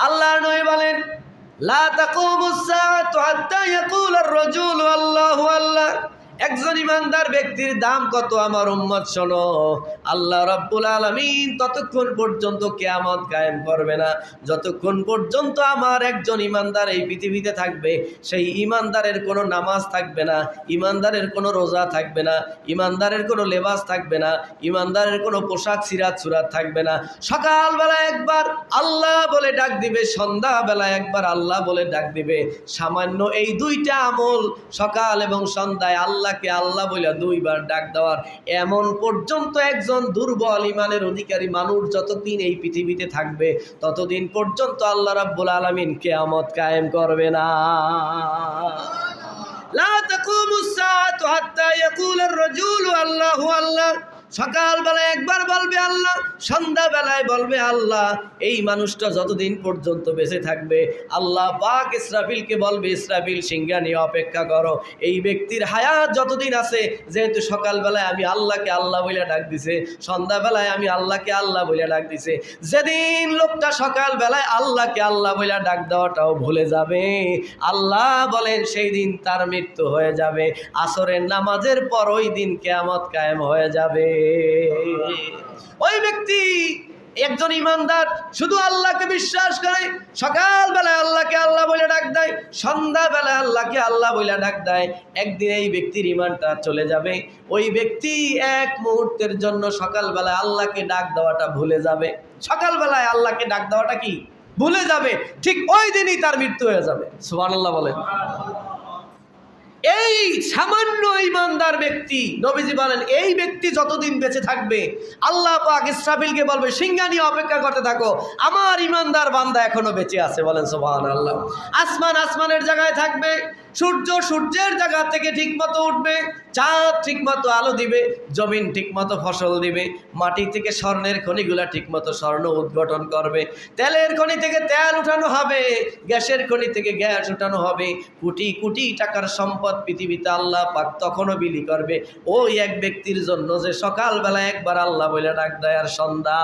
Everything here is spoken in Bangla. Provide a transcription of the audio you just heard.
আল্লাহর নবী বলেন, লা তাকুমুস সাআতু হাত্তা ইয়াকুলার রাজুলু আল্লাহু আল্লাহ। একজন ইমানদার ব্যক্তির দাম কত আমার উম্মত শোনো, আল্লাহ রাব্বুল আলামিন ততক্ষণ পর্যন্ত কিয়ামত কায়েম করবে না যতক্ষণ পর্যন্ত আমার একজন ইমানদার এই পৃথিবীতে থাকবে। সেই ইমানদারের কোনো নামাজ থাকবে না, ইমানদারের কোনো রোজা থাকবে না, ইমানদারের কোনো লেবাস থাকবে না, ইমানদারের কোনো পোশাক সিরাত সুরাত থাকবে না। সকালবেলা একবার আল্লাহ বলে ডাক দিবে, সন্ধ্যাবেলা একবার আল্লাহ বলে ডাক দিবে। সামান্য এই দুইটা আমল, সকাল এবং সন্ধ্যায় আল্লাহকে আল্লাহ বলে দুইবার ডাক দেওয়ার, এমন পর্যন্ত একজন দুর্বল ইমানের অধিকারী মানুষ যতদিন এই পৃথিবীতে থাকবে ততদিন পর্যন্ত আল্লাহ রাব্বুল আলামিন কিয়ামত কায়েম করবে না। লা তাকুমুস সাআতু হাত্তা ইয়াকুলার রাজুলু আল্লাহু আল্লাহ। সকালবেলায় একবার বলবে আল্লাহ, সন্ধ্যাবেলায় বলবে আল্লাহ। এই মানুষটা যতদিন পর্যন্ত বেঁচে থাকবে আল্লাহ পাক ইসরাফিলকে বলবে, ইসরাফিল সিংহা নিয়ে অপেক্ষা করো। এই ব্যক্তির হায়াত যতদিন আছে, যেহেতু সকালবেলায় আমি আল্লাহকে আল্লাহ বলে ডাক দিছে, সন্ধ্যাবেলায় আমি আল্লাহকে আল্লাহ বলে ডাক দিছে, যেদিন লোকটা সকালবেলায় আল্লাহকে আল্লাহ বলে ডাক দেওয়াটাও ভুলে যাবে, আল্লাহ বলেন সেই দিন তার মৃত্যু হয়ে যাবে। আসরের নামাজের পর ওই দিন কিয়ামত কায়েম হয়ে যাবে। ওই ব্যক্তি একজন ইমানদার শুধু আল্লাহকে বিশ্বাস করে, সকালবেলায় আল্লাহকে আল্লাহ বলে ডাক দেয়, সন্ধ্যাবেলায় আল্লাহকে আল্লাহ বলে ডাক দেয়, একদিন এই ব্যক্তির ইমানটা চলে যাবে। ওই ব্যক্তি এক মুহূর্তের জন্য সকালবেলায় আল্লাহকে ডাক দেওয়াটা ভুলে যাবে। সকালবেলায় আল্লাহকে ডাক দেওয়াটা কি ভুলে যাবে, ঠিক ওই দিনই তার মৃত্যু হয়ে যাবে। সুবহানাল্লাহ বলেন। এই সামান্য ইমানদার ব্যক্তি, নবীজি বলেন, এই ব্যক্তি যতদিন বেঁচে থাকবে আল্লাহ পাক ইসরাফিলকে বলবে, সিংহা নিয়ে অপেক্ষা করতে থাকো, আমার ইমানদার বান্দা এখনো বেঁচে আছে। বলেন সুবহানাল্লাহ। আসমান আসমানের জায়গায় থাকবে, সূর্য সূর্যের জায়গা থেকে ঠিকমতো উঠবে, চাঁদ ঠিকমতো আলো দিবে, জমিন ঠিকমতো ফসল দিবে, মাটি থেকে স্বর্ণের খনিগুলা ঠিকমতো স্বর্ণ উদ্ঘাটন করবে, তেলের খনি থেকে তেল উঠানো হবে, গ্যাসের খনি থেকে গ্যাস উঠানো হবে, কোটি কোটি টাকার সম্পদ পৃথিবীতে আল্লাহ পাক তখনও বিলি করবে ওই এক ব্যক্তির জন্য যে সকালবেলা একবার আল্লাহ বলে ডাক দেয় আর সন্ধ্যা